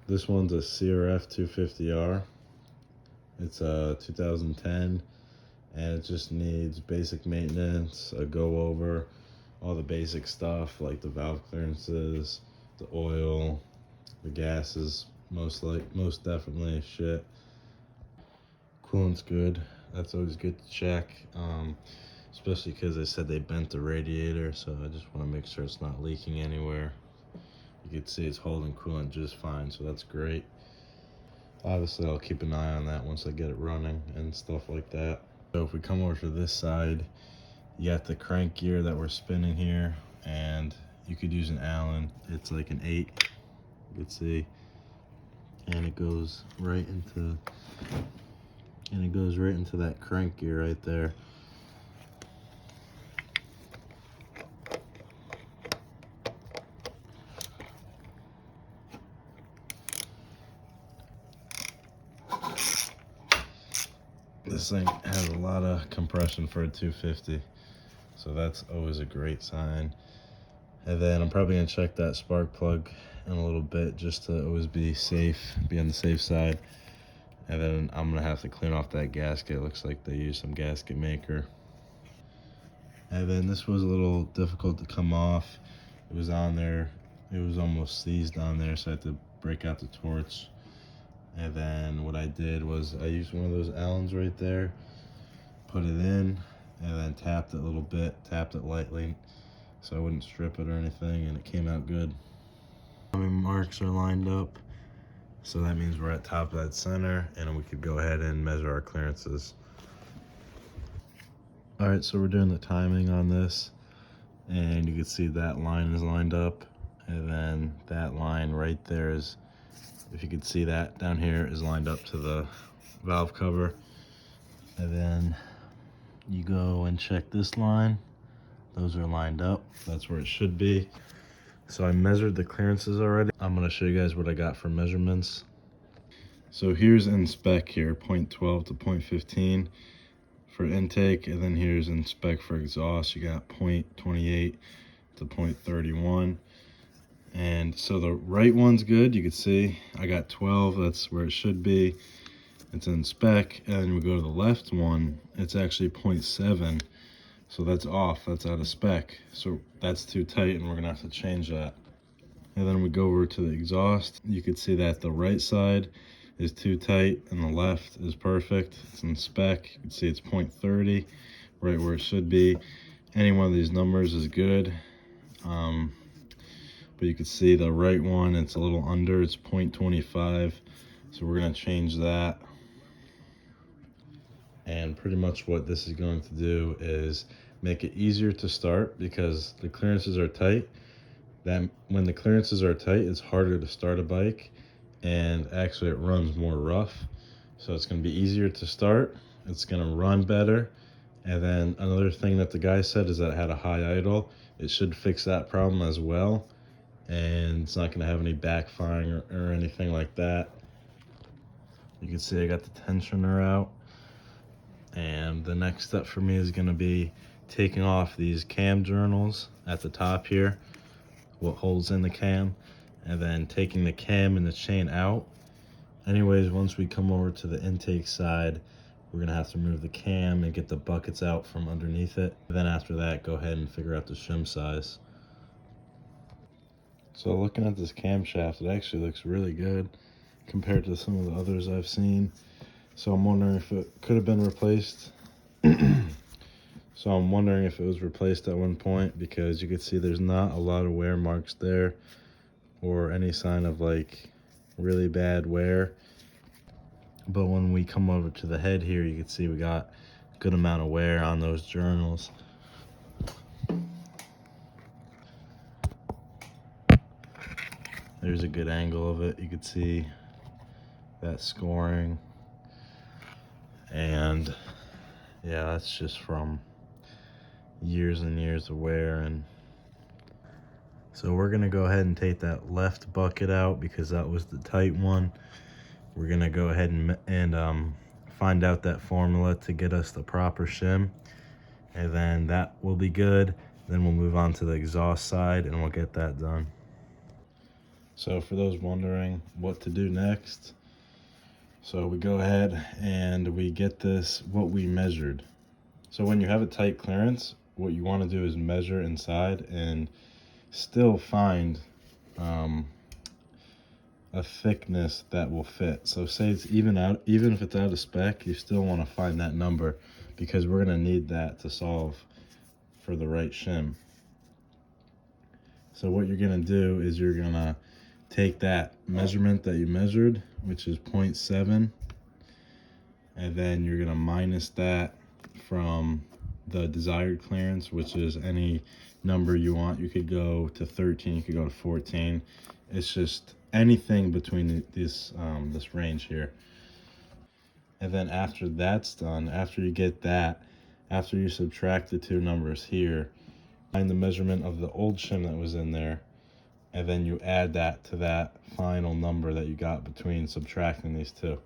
This one's a Crf250r. It's a 2010, and it just needs basic maintenance, a go over, all the basic stuff like the valve clearances, the oil, the gases, most definitely shit. Coolant's good. That's always good to check, especially because they said they bent the radiator, so I just want to make sure it's not leaking anywhere. You can see it's holding coolant just fine, so that's great. Obviously, I'll keep an eye on that once I get it running and stuff like that. So if we come over to this side, you got the crank gear that we're spinning here, and you could use an Allen. It's like an 8, you can see, and it goes right into that crank gear right there. This thing has a lot of compression for a 250, so that's always a great sign. And then I'm probably gonna check that spark plug in a little bit just to always be safe, be on the safe side. And then I'm gonna have to clean off that gasket. It looks like they used some gasket maker. And then this was a little difficult to come off. It was on there, it was almost seized on there, so I had to break out the torch. And then what I did was I used one of those Allens right there, put it in, and then tapped it a little bit, tapped it lightly, so I wouldn't strip it or anything, and it came out good. Marks are lined up, so that means we're at top of that center, and we could go ahead and measure our clearances. All right, so we're doing the timing on this, and you can see that line is lined up, and then that line right there is, if you can see that down here, is lined up to the valve cover. And then you go and check this line. Those are lined up. That's where it should be. So I measured the clearances already. I'm gonna show you guys what I got for measurements. So here's in spec here, 0.12 to 0.15 for intake, and then here's in spec for exhaust. You got 0.28 to 0.31. And so the right one's good. You can see I got 12, that's where it should be. It's in spec. And then we go to the left one, it's actually 0.7. So that's off, that's out of spec. So that's too tight, and we're gonna have to change that. And then we go over to the exhaust. You can see that the right side is too tight and the left is perfect. It's in spec. You can see it's 0.30, right where it should be. Any one of these numbers is good. But you can see the right one, it's a little under, it's 0.25. So we're gonna change that. And pretty much what this is going to do is make it easier to start, because the clearances are tight. That when the clearances are tight, it's harder to start a bike, and actually it runs more rough. So it's gonna be easier to start, it's gonna run better. And then another thing that the guy said is that it had a high idle. It should fix that problem as well, and it's not going to have any backfiring or anything like that. You can see I got the tensioner out, and the next step for me is going to be taking off these cam journals at the top here, what holds in the cam, and then taking the cam and the chain out. Anyways, once we come over to the intake side, we're going to have to remove the cam and get the buckets out from underneath it. Then after that, go ahead and figure out the shim size. So looking at this camshaft, it actually looks really good compared to some of the others I've seen. So I'm wondering if it could have been replaced. So I'm wondering if it was replaced at one point, because you can see there's not a lot of wear marks there or any sign of like really bad wear. But when we come over to the head here, you can see we got a good amount of wear on those journals. There's a good angle of it. You can see that scoring. And yeah, that's just from years and years of wear. And so we're gonna go ahead and take that left bucket out because that was the tight one. We're gonna go ahead and find out that formula to get us the proper shim, and then that will be good. Then we'll move on to the exhaust side and we'll get that done. So for those wondering what to do next, so we go ahead and we get this, what we measured. So when you have a tight clearance, what you want to do is measure inside and still find a thickness that will fit. So say it's even if it's out of spec, you still want to find that number, because we're going to need that to solve for the right shim. So what you're going to do is you're going to take that measurement that you measured, which is 0.7, and then you're going to minus that from the desired clearance, which is any number you want. You could go to 13, you could go to 14. It's just anything between this range here. And then after that's done, after you get that, after you subtract the two numbers here, find the measurement of the old shim that was in there, and then you add that to that final number that you got between subtracting these two.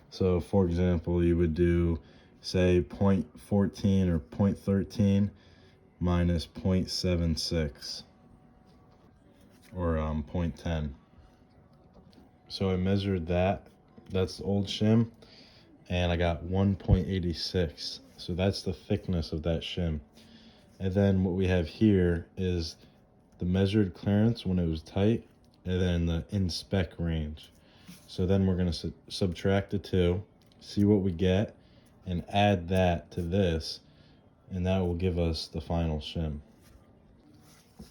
So for example, you would do, say, 0.14 or 0.13 minus 0.76, or 0.10. So I measured that, that's the old shim, and I got 1.86. So that's the thickness of that shim. And then what we have here is the measured clearance when it was tight, and then the in spec range. So then we're going to subtract the two, see what we get, and add that to this, and that will give us the final shim.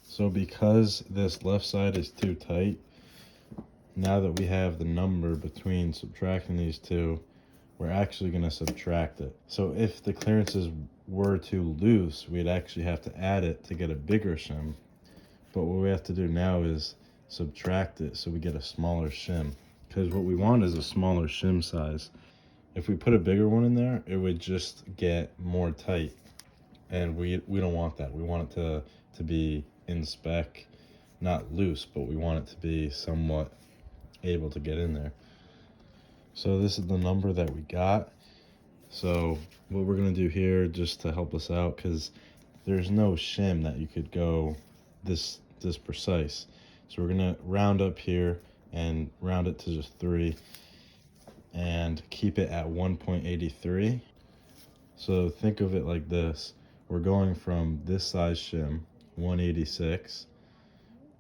So because this left side is too tight, now that we have the number between subtracting these two, we're actually going to subtract it. So if the clearances were too loose, we'd actually have to add it to get a bigger shim. But what we have to do now is subtract it so we get a smaller shim, because what we want is a smaller shim size. If we put a bigger one in there, it would just get more tight, and we don't want that. We want it to be in spec, not loose, but we want it to be somewhat able to get in there. So this is the number that we got. So what we're going to do here, just to help us out, because there's no shim that you could go this precise, so we're going to round up here and round it to just 3 and keep it at 1.83. So think of it like this: we're going from this size shim, 186,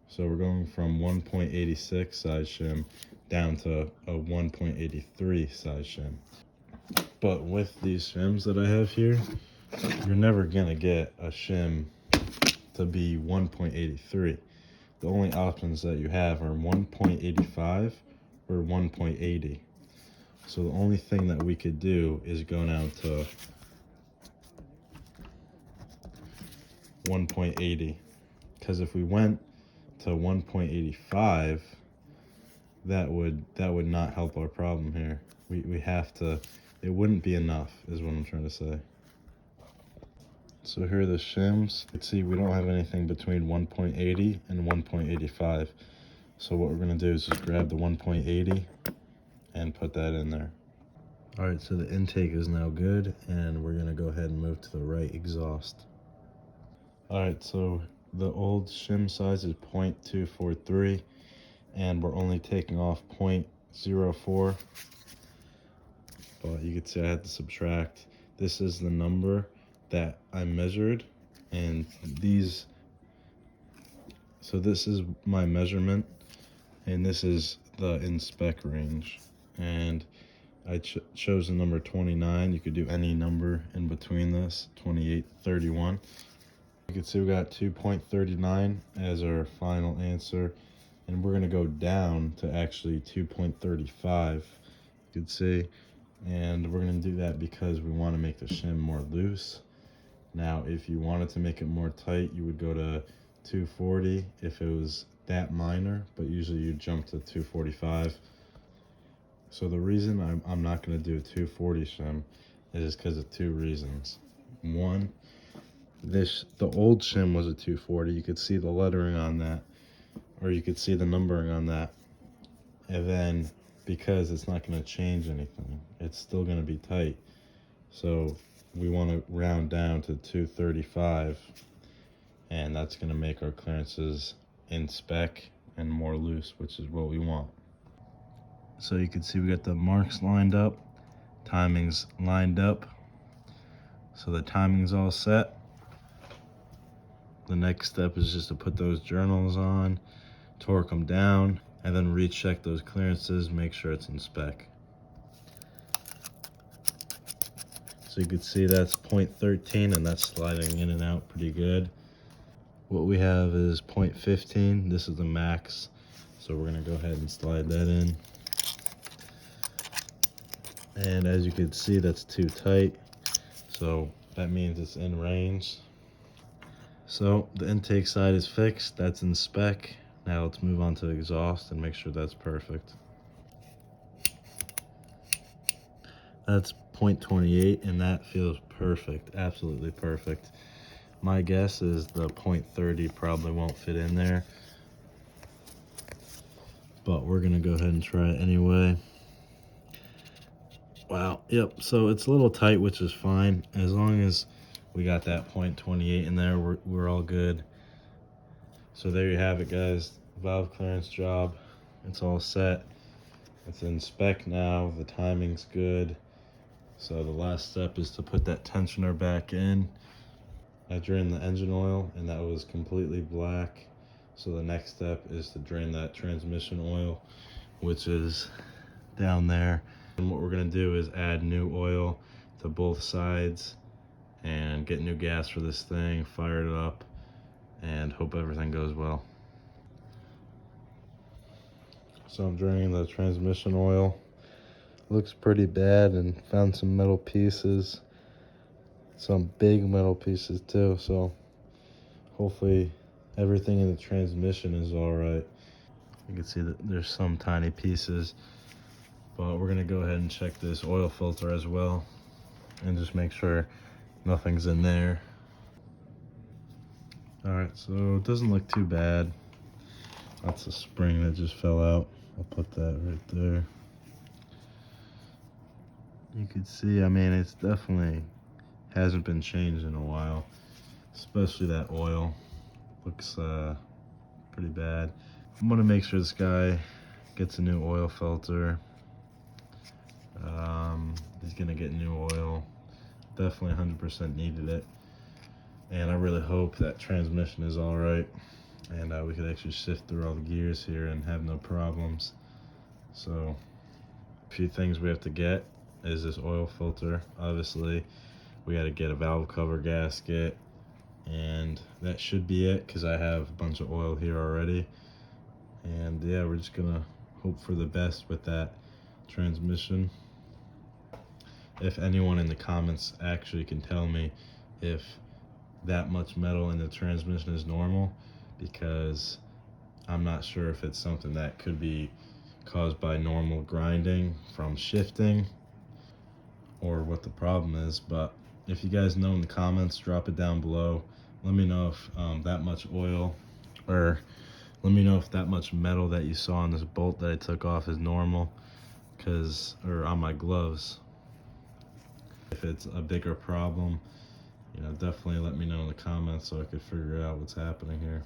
so we're going from 1.86 size shim down to a 1.83 size shim. But with these shims that I have here, you're never gonna get a shim to be 1.83. The only options that you have are 1.85 or 1.80. So the only thing that we could do is go down to 1.80, because if we went to 1.85, that would not help our problem here. We have to, it wouldn't be enough, is what I'm trying to say. So here are the shims. You can see we don't have anything between 1.80 and 1.85. So what we're going to do is just grab the 1.80 and put that in there. All right, so the intake is now good, and we're going to go ahead and move to the right exhaust. All right, so the old shim size is 0.243, and we're only taking off 0.04. But you can see I had to subtract. This is the number that I measured, and these, so this is my measurement, and this is the in spec range, and I chose the number 29. You could do any number in between this, 28, 31. You can see we got 2.39 as our final answer, and we're going to go down to actually 2.35. You can see, and we're going to do that because we want to make the shim more loose. Now if you wanted to make it more tight, you would go to 240 if it was that minor, but usually you jump to 245. So the reason I'm not going to do a 240 shim is because of two reasons. One, the old shim was a 240. You could see the lettering on that, or you could see the numbering on that. And then because it's not going to change anything, it's still going to be tight. So we want to round down to 235, and that's going to make our clearances in spec and more loose, which is what we want. So you can see we got the marks lined up, timings lined up. So the timing's all set. The next step is just to put those journals on, torque them down, and then recheck those clearances, make sure it's in spec. So you can see that's 0.13 and that's sliding in and out pretty good. What we have is 0.15. This is the max. So we're gonna go ahead and slide that in. And as you can see, that's too tight. So that means it's in range. So the intake side is fixed, that's in spec. Now let's move on to the exhaust and make sure that's perfect. That's 0.28 and that feels perfect, absolutely perfect. My guess is the 0.30 probably won't fit in there, but we're gonna go ahead and try it anyway. Wow, yep, so it's a little tight, which is fine. As long as we got that 0.28 in there, we're all good. So there you have it, guys. Valve clearance job. It's all set. It's in spec now. The timing's good. So the last step is to put that tensioner back in. I drained the engine oil and that was completely black. So the next step is to drain that transmission oil, which is down there. And what we're gonna do is add new oil to both sides and get new gas for this thing, fire it up, and hope everything goes well. So I'm draining the transmission oil. Looks pretty bad, and found some metal pieces, some big metal pieces too, so hopefully everything in the transmission is all right. You can see that there's some tiny pieces, but we're gonna go ahead and check this oil filter as well and just make sure nothing's in there. All right, so it doesn't look too bad. That's a spring that just fell out. I'll put that right there. You can see, I mean, it's definitely hasn't been changed in a while, especially that oil looks pretty bad. I'm gonna make sure this guy gets a new oil filter. He's gonna get new oil. Definitely 100% needed it. And I really hope that transmission is all right and we could actually shift through all the gears here and have no problems. So a few things we have to get is this oil filter. Obviously we got to get a valve cover gasket, and that should be it because I have a bunch of oil here already. And yeah, we're just gonna hope for the best with that transmission. If anyone in the comments actually can tell me if that much metal in the transmission is normal, because I'm not sure if it's something that could be caused by normal grinding from shifting or what the problem is. But if you guys know in the comments, drop it down below. Let me know if that much oil, or let me know if that much metal that you saw on this bolt that I took off is normal, or on my gloves. If it's a bigger problem, you know, definitely let me know in the comments so I could figure out what's happening here.